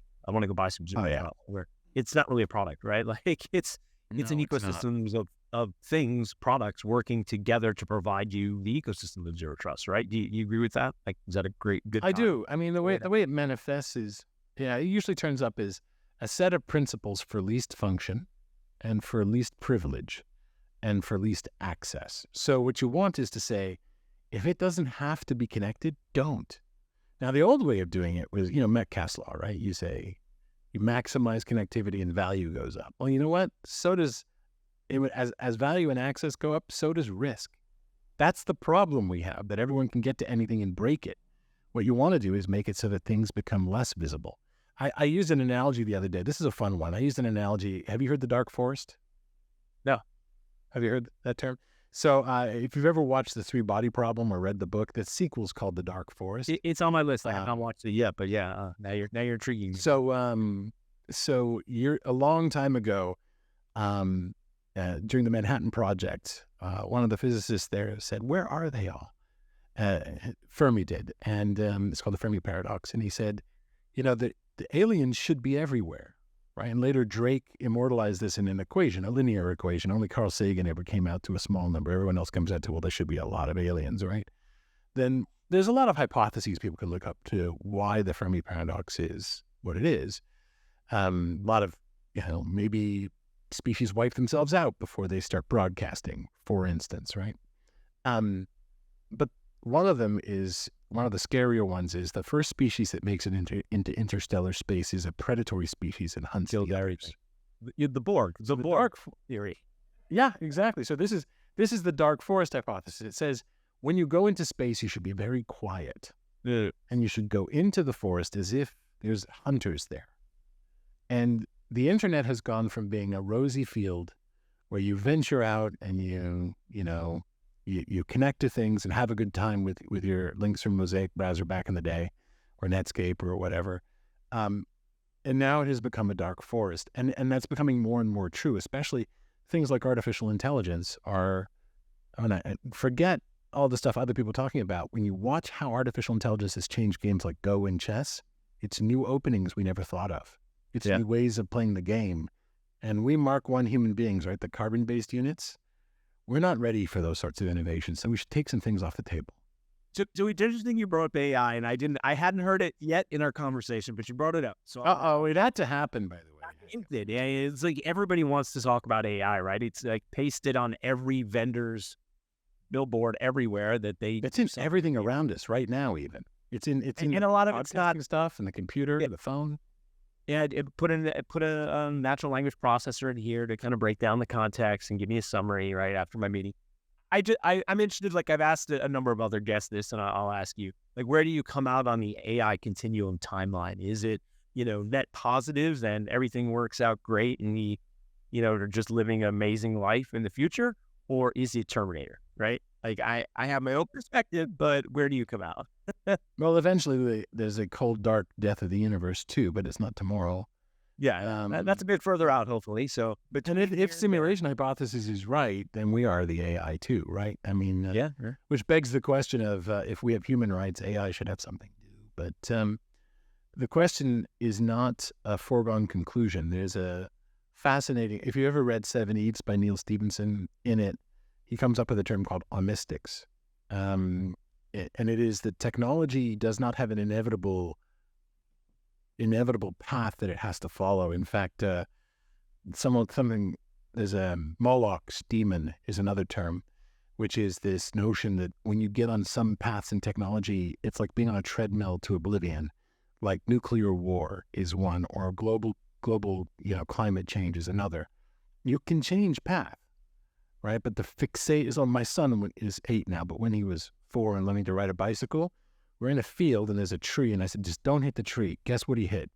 some zero trust, where it's not really a product, right? It's an ecosystem of things, products working together to provide you the ecosystem of zero trust, right? Do you agree with that? Is that a good? I do. I mean, the way it manifests is, it usually turns up as a set of principles for least function and for least privilege and for least access. So what you want is to say, if it doesn't have to be connected, don't. Now, the old way of doing it was, Metcalfe's law, right? You say, you maximize connectivity and value goes up. Well, you know what? So does it, as value and access go up, so does risk. That's the problem we have, that everyone can get to anything and break it. What you want to do is make it so that things become less visible. I used an analogy the other day. This is a fun one. I used an analogy. Have you heard the dark forest? No. Have you heard that term? So if you've ever watched The Three-Body Problem or read the book, the sequel's called The Dark Forest. It's on my list. I have not watched it yet, but yeah, now you're intriguing me. So you're a long time ago, during the Manhattan Project, one of the physicists there said, "Where are they all?" Fermi did, and it's called the Fermi paradox. And he said, the aliens should be everywhere. Right? And later Drake immortalized this in an equation, a linear equation. Only Carl Sagan ever came out to a small number. Everyone else comes out to, well, there should be a lot of aliens, right? Then there's a lot of hypotheses people can look up to why the Fermi paradox is what it is. A lot of, maybe species wipe themselves out before they start broadcasting, for instance, right? But one of them is, one of the scarier ones is the first species that makes it into interstellar space is a predatory species and hunts the others. The Borg. The Borg theory. Yeah, exactly. So this is the dark forest hypothesis. It says when you go into space, you should be very quiet. And you should go into the forest as if there's hunters there. And the internet has gone from being a rosy field where you venture out and you connect to things and have a good time with your links from Mosaic browser back in the day, or Netscape or whatever. And now it has become a dark forest. And that's becoming more and more true, especially things like artificial intelligence are, forget all the stuff other people are talking about. When you watch how artificial intelligence has changed games like Go and chess, it's new openings we never thought of. It's new ways of playing the game. And we Mark I human beings, right? The carbon-based units, we're not ready for those sorts of innovations, so we should take some things off the table. So it's interesting you brought up AI, and I hadn't heard it yet in our conversation, but you brought it up. So it had to happen, by the way. It did. Yeah, it's like everybody wants to talk about AI, right? It's like pasted on every vendor's billboard everywhere that they It's in everything around us right now. Even it's in and a lot of it's not stuff, and the computer, the phone. Yeah, put a natural language processor in here to kind of break down the context and give me a summary right after my meeting. I'm interested. Like I've asked a number of other guests this, and I'll ask you, like, where do you come out on the AI continuum timeline? Is it net positives and everything works out great, and we are just living an amazing life in the future, or is it Terminator? Right? Like I have my own perspective, but where do you come out? Well, eventually there's a cold, dark death of the universe too, but it's not tomorrow. Yeah, that's a bit further out, hopefully. So, but if simulation hypothesis is right, then we are the AI too, right? I mean, which begs the question of if we have human rights, AI should have something to do. But the question is not a foregone conclusion. There's a fascinating. If you ever read Seven Eats by Neil Stephenson, in it, he comes up with a term called omistics. And it is that technology does not have an inevitable path that it has to follow. In fact, there's a Moloch's demon is another term, which is this notion that when you get on some paths in technology, it's like being on a treadmill to oblivion. Like nuclear war is one, or global climate change is another. You can change path, right? But the fixate is on. My son is 8 now, but when he was 4 and learning to ride a bicycle, we're in a field and there's a tree, and I said, just don't hit the tree. Guess what he hit?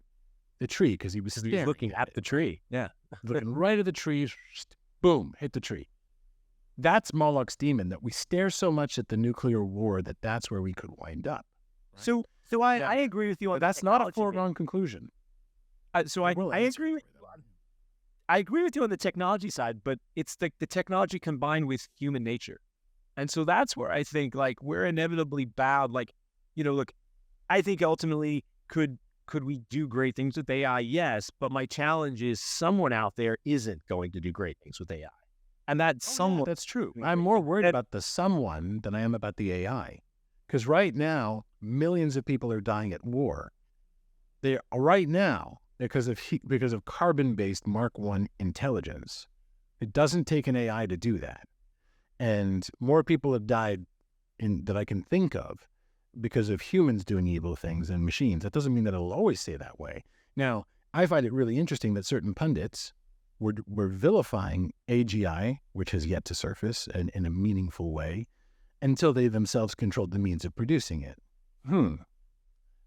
The tree, because he was looking at the tree. Yeah. Looking right at the tree, boom, hit the tree. That's Moloch's demon, that we stare so much at the nuclear war that's where we could wind up. Right? So I agree with you on that's not a foregone conclusion. I agree with I agree with you on the technology side, but it's the technology combined with human nature. And so that's where I think like we're inevitably bound. Like, look, I think ultimately could we do great things with AI? Yes, but my challenge is someone out there isn't going to do great things with AI. And that's someone. That's true. I'm more worried about the someone than I am about the AI. Because right now, millions of people are dying at war. They are right now because of carbon-based Mark I intelligence. It doesn't take an AI to do that. And more people have died that I can think of because of humans doing evil things than machines. That doesn't mean that it'll always stay that way. Now, I find it really interesting that certain pundits were vilifying AGI, which has yet to surface in a meaningful way, until they themselves controlled the means of producing it.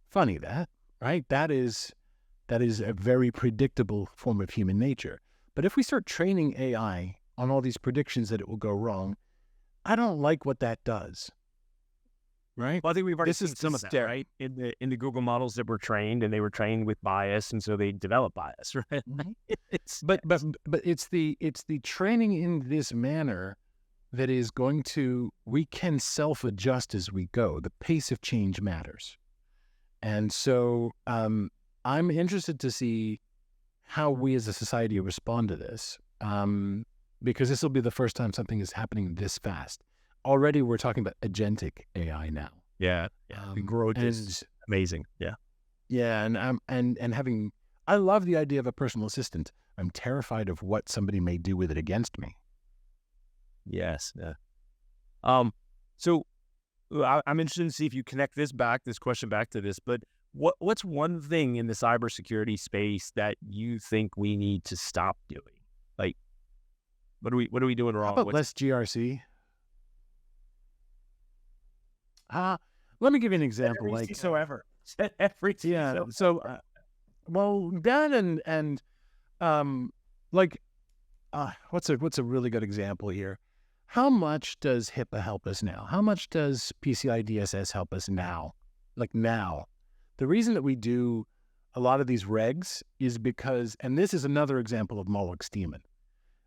Funny that, right? That is a very predictable form of human nature. But if we start training AI on all these predictions that it will go wrong, I don't like what that does. Right? Well, I think we've already seen some of that, right? In the Google models that were trained, and they were trained with bias, and so they develop bias, right? But it's the training in this manner that is going to, we can self-adjust as we go. The pace of change matters. And so I'm interested to see how we as a society respond to this, because this will be the first time something is happening this fast. Already we're talking about agentic AI now. Yeah. The growth is amazing. Yeah. Yeah, and having, I love the idea of a personal assistant. I'm terrified of what somebody may do with it against me. Yes. Yeah. So I'm interested to see if you connect this question back to this, but what's one thing in the cybersecurity space that you think we need to stop doing? Like, what are we doing wrong? How about less GRC? Let me give you an example. Every CISO ever. Every CISO. Yeah. So, well, that and what's a really good example here? How much does HIPAA help us now? How much does PCI DSS help us now? Like now, the reason that we do a lot of these regs is because, and this is another example of Moloch's demon.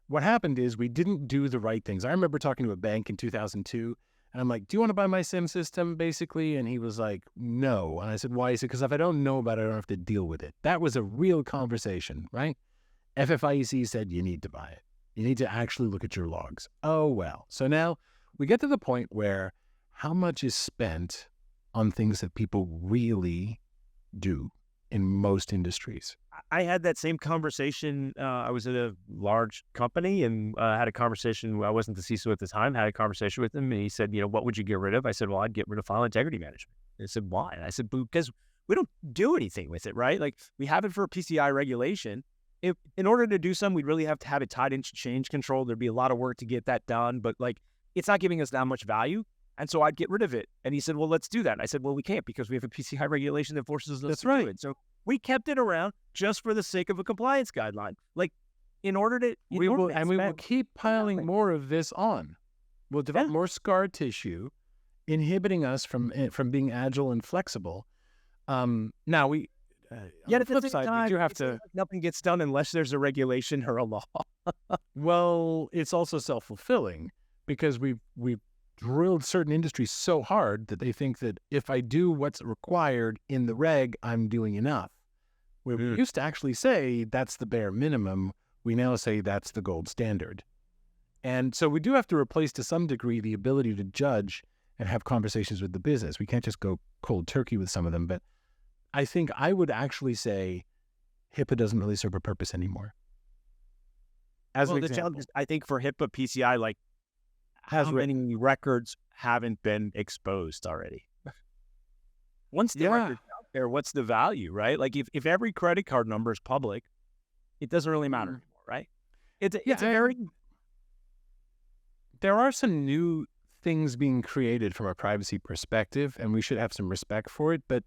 What happened is we didn't do the right things. I remember talking to a bank in 2002. And I'm like, do you want to buy my SIM system, basically? And he was like, no. And I said, why? He said, because if I don't know about it, I don't have to deal with it. That was a real conversation, right? FFIEC said, you need to buy it. You need to actually look at your logs. Oh, well. So now we get to the point where how much is spent on things that people really do in most industries? I had that same conversation. I was at a large company and had a conversation. I wasn't the CISO at the time. Had a conversation with him, and he said, "What would you get rid of?" I said, "Well, I'd get rid of file integrity management." He said, "Why?" And I said, "Because we don't do anything with it, right? Like we have it for a PCI regulation. If in order to do some, we'd really have to have it tied into change control. There'd be a lot of work to get that done, but like it's not giving us that much value." And so I'd get rid of it. And he said, "Well, let's do that." And I said, "Well, we can't because we have a PCI regulation that forces us That's to right. do it." So we kept it around just for the sake of a compliance guideline. Like in order to, We will expand- keep piling Exactly. more of this on. We'll develop Yeah. more scar tissue, inhibiting us from being agile and flexible. Now we, Yet on at the the flip same side, time, we do have it seems to. like nothing gets done unless there's a regulation or a law. Well, it's also self-fulfilling because we've drilled certain industries so hard that they think that if I do what's required in the reg, I'm doing enough. We used to actually say that's the bare minimum. We now say that's the gold standard. And so we do have to replace to some degree the ability to judge and have conversations with the business. We can't just go cold turkey with some of them. But I think I would actually say HIPAA doesn't really serve a purpose anymore. As Well, an the example, challenge is, I think for HIPAA PCI, like has how written. many records haven't been exposed already? Once the Yeah. record's out there, what's the value, right? Like if every credit card number is public, it doesn't really matter anymore, right? It's a very There are some new things being created from a privacy perspective, and we should have some respect for it. But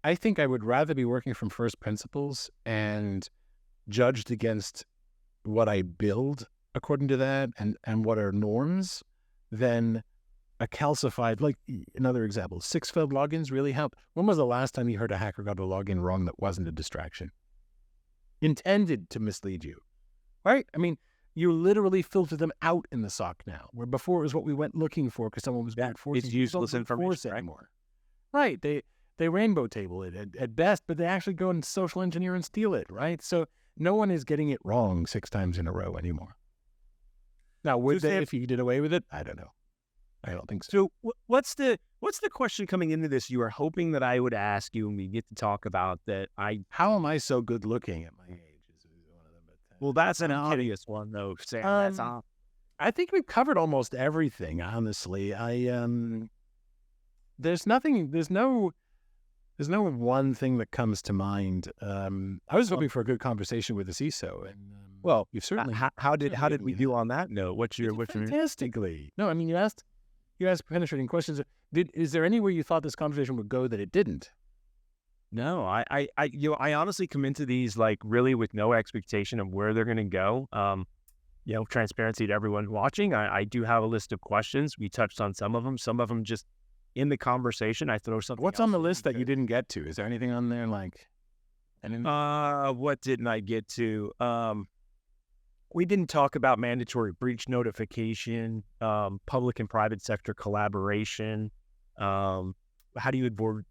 I think I would rather be working from first principles and judged against what I build according to that and what are norms than a calcified, like another example, 6-fed logins really help. When was the last time you heard a hacker got a login wrong that wasn't a distraction? Intended to mislead you, right? I mean, you literally filter them out in the SOC now, where before it was what we went looking for because someone was brute forcing. it's You useless don't brute force information, right? anymore. Right. They rainbow table it at best, but they actually go and social engineer and steal it, right? So no one is getting it wrong 6 times in a row anymore. Now, would So they Sam- if you did away with it? I don't know. I don't think so. So what's the question coming into this you were hoping that I would ask you and we get to talk about that How am I so good looking at my age? Is one of them. well, that's an I'm kidding. obvious one though, Sam. That's I think we've covered almost everything, honestly. There's no one thing that comes to mind. I was hoping for a good conversation with the CISO, and well, you've certainly how did given we me do on that note? What's your fantastically. No, I mean you asked penetrating questions. Is there anywhere you thought this conversation would go that it didn't? No, I honestly come into these like really with no expectation of where they're going to go. Transparency to everyone watching. I do have a list of questions. We touched on some of them. Some of them just in the conversation. I throw something. What's on else the in list that you because- didn't get to? Is there anything on there like? What didn't I get to? We didn't talk about mandatory breach notification, public and private sector collaboration. How do you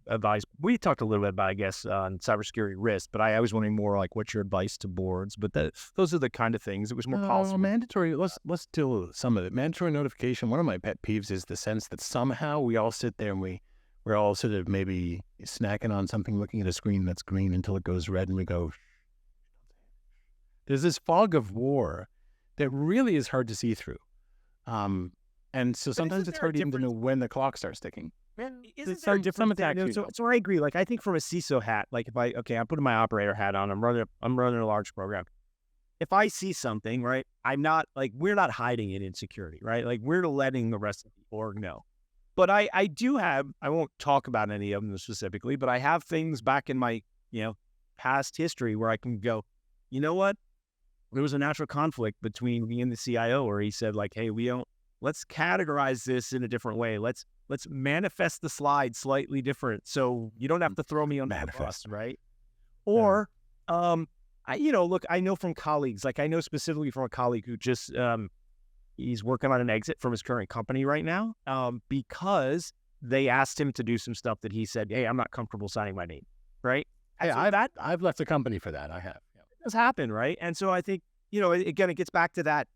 advise? We talked a little bit about, I guess, on cybersecurity risk, but I was wondering more like what's your advice to boards? But those are the kind of things. It was more policy. Mandatory. Let's do some of it. Mandatory notification. One of my pet peeves is the sense that somehow we all sit there and we're all sort of maybe snacking on something, looking at a screen that's green until it goes red, and we go. There's this fog of war that really is hard to see through, and so sometimes isn't it's there a hard even to know difference? when the clock starts ticking. Isn't some there a difference there? attacks you So I agree. Like I think from a CISO hat, like if I'm putting my operator hat on, I'm running a large program. If I see something, right, I'm not like, we're not hiding it in security, right? Like we're letting the rest of the org know. But I do have, I won't talk about any of them specifically, but I have things back in my, past history where I can go, you know what? There was a natural conflict between me and the CIO where he said like, hey, let's categorize this in a different way. Let's manifest the slide slightly different. So you don't have to throw me on the bus, right? Or, look, I know from colleagues, like I know specifically from a colleague who just, he's working on an exit from his current company right now because they asked him to do some stuff that he said, hey, I'm not comfortable signing my name, right? Hey, So I've left the company for that. I have. Yeah. does happen, right? And so I think, again, it gets back to that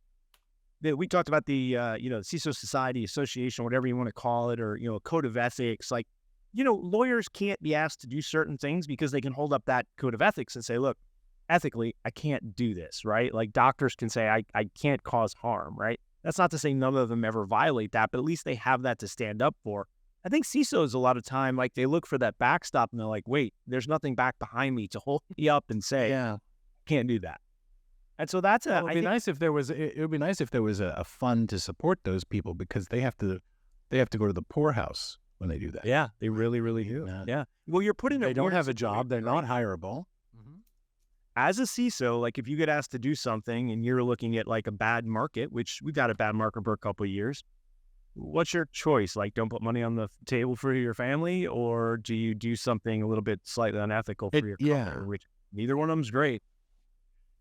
we talked about the, CISO Society Association, whatever you want to call it, or, a code of ethics. Like, lawyers can't be asked to do certain things because they can hold up that code of ethics and say, look, ethically, I can't do this, right? Like doctors can say, I can't cause harm, right? That's not to say none of them ever violate that, but at least they have that to stand up for. I think CISOs a lot of time, like they look for that backstop and they're like, wait, there's nothing back behind me to hold me up and say, Yeah. can't do that. And so that's Well, it'd be nice if there was. It would be nice if there was a fund to support those people because they have to go to the poorhouse when they do that. yeah, they really, really do. Yeah. Well, you're putting They a don't weird have a job. situation, They're right? not hireable. As a CISO, like if you get asked to do something and you're looking at like a bad market, which we've had a bad market for a couple of years, what's your choice? Like, don't put money on the table for your family, or do you do something a little bit slightly unethical for your company? Which neither one of them's great.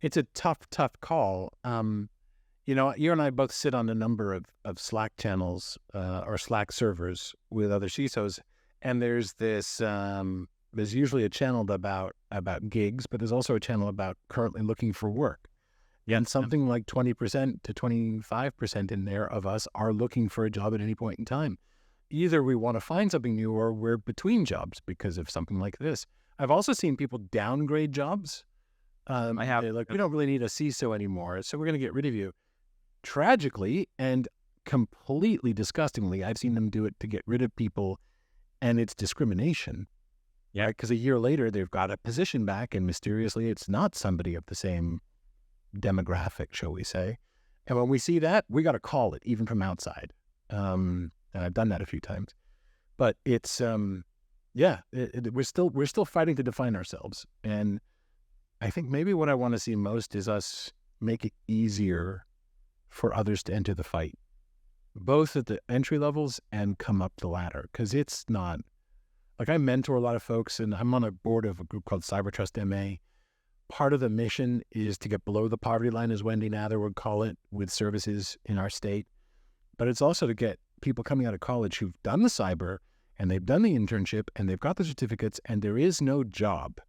It's a tough call. You know, you and I both sit on a number of Slack channels or Slack servers with other CISOs, and there's this. There's usually a channel about gigs, but there's also a channel about currently looking for work. Yeah, And something like 20% to 25% in there of us are looking for a job at any point in time. Either we want to find something new or we're between jobs because of something like this. I've also seen people downgrade jobs. I have. They're like, we don't really need a CISO anymore, so we're going to get rid of you. Tragically and completely disgustingly, I've seen them do it to get rid of people, and it's discrimination. Yeah. Because a year later, they've got a position back, and mysteriously, it's not somebody of the same demographic, shall we say. And when we see that, we got to call it, even from outside. And I've done that a few times. But it's, we're still fighting to define ourselves. And I think maybe what I want to see most is us make it easier for others to enter the fight, both at the entry levels and come up the ladder. Because it's not, like I mentor a lot of folks, and I'm on a board of a group called CyberTrust MA. Part of the mission is to get below the poverty line, as Wendy Nather would call it, with services in our state. But it's also to get people coming out of college who've done the cyber, and they've done the internship, and they've got the certificates, and there is no job.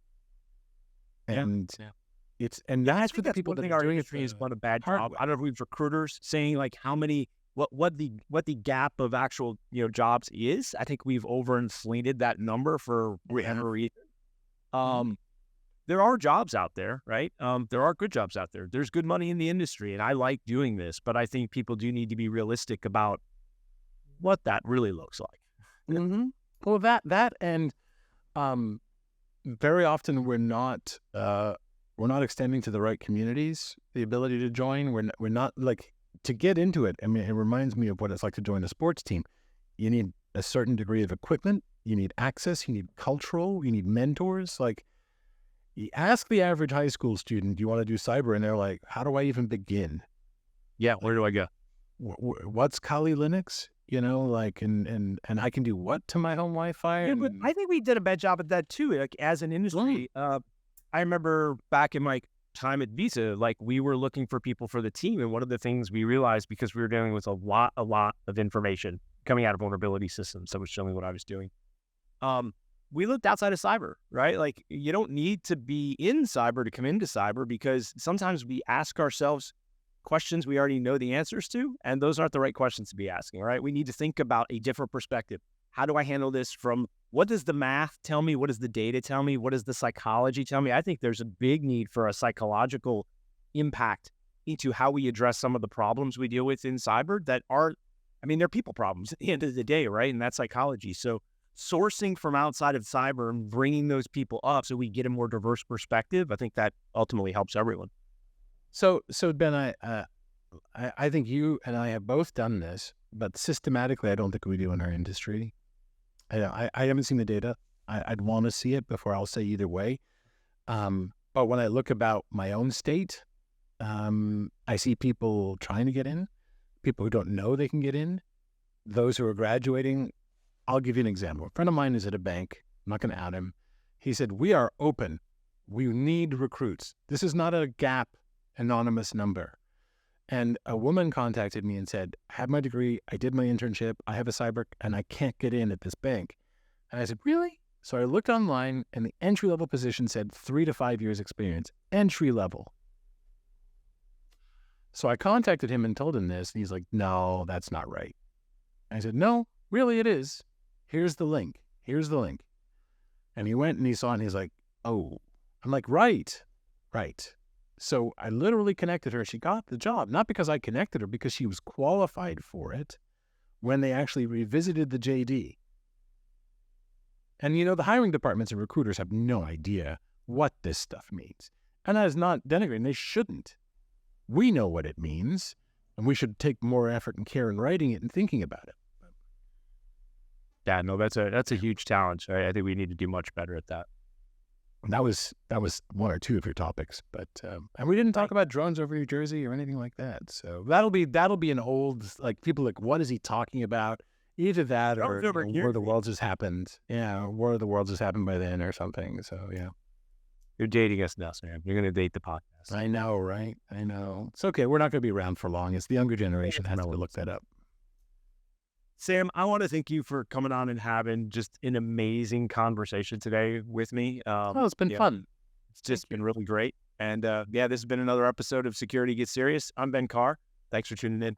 And that's for the people that are doing it. Is one a bad job. I don't know if recruiters saying like how many, what the gap of actual jobs is. I think we've overinflated that number for whatever reason. There are jobs out there, right? There are good jobs out there. There's good money in the industry, and I like doing this. But I think people do need to be realistic about what that really looks like. Well, that and very often we're not extending to the right communities the ability to join. We're not like to get into it. I mean, it reminds me of what it's like to join a sports team. You need a certain degree of equipment. You need access. You need cultural. You need mentors. Like, you ask the average high school student, "Do you want to do cyber?" And they're like, "How do I even begin? Yeah, where do I go? What's Kali Linux? And I can do what to my home Wi-Fi?" Yeah, but I think we did a bad job at that too. Like as an industry, I remember back in my time at Visa, like we were looking for people for the team, and one of the things we realized, because we were dealing with a lot of information coming out of vulnerability systems that was showing what I was doing. We looked outside of cyber, right? Like you don't need to be in cyber to come into cyber, because sometimes we ask ourselves questions we already know the answers to, and those aren't the right questions to be asking, right? We need to think about a different perspective. How do I handle this from what does the math tell me? What does the data tell me? What does the psychology tell me? I think there's a big need for a psychological impact into how we address some of the problems we deal with in cyber that are, they're people problems at the end of the day, right? And that's psychology. So sourcing from outside of cyber and bringing those people up so we get a more diverse perspective, I think that ultimately helps everyone. So Ben, I think you and I have both done this, but systematically, I don't think we do in our industry. I haven't seen the data. I'd want to see it before I'll say either way. But when I look about my own state, I see people trying to get in, people who don't know they can get in, those who are graduating. I'll give you an example. A friend of mine is at a bank. I'm not going to out him. He said, "We are open. We need recruits. This is not a Gap anonymous number." And a woman contacted me and said, "I have my degree. I did my internship. I have a cyber, and I can't get in at this bank." And I said, "Really?" So I looked online, and the entry-level position said 3 to 5 years experience. Entry level. So I contacted him and told him this, and he's like, "No, that's not right." I said, "No, really it is. Here's the link. Here's the link." And he went and he saw it, and he's like, "Oh." I'm like, right. Right. So I literally connected her. She got the job, not because I connected her, because she was qualified for it when they actually revisited the JD. And, the hiring departments and recruiters have no idea what this stuff means. And that is not denigrating. They shouldn't. We know what it means, and we should take more effort and care in writing it and thinking about it. Yeah, no, that's a huge challenge. I think we need to do much better at that. That was one or two of your topics, but and we didn't talk about drones over New Jersey or anything like that. So that'll be an old, like, people like, what is he talking about? Either that or War of the Worlds has happened. Yeah, War of the Worlds has happened by then or something. So yeah. You're dating us now, Sam. You're going to date the podcast. I know, right? I know. It's okay. We're not going to be around for long. It's the younger generation has to look that up. Sam, I want to thank you for coming on and having just an amazing conversation today with me. It's been fun. It's just been really great. And this has been another episode of Security Gets Serious. I'm Ben Carr. Thanks for tuning in.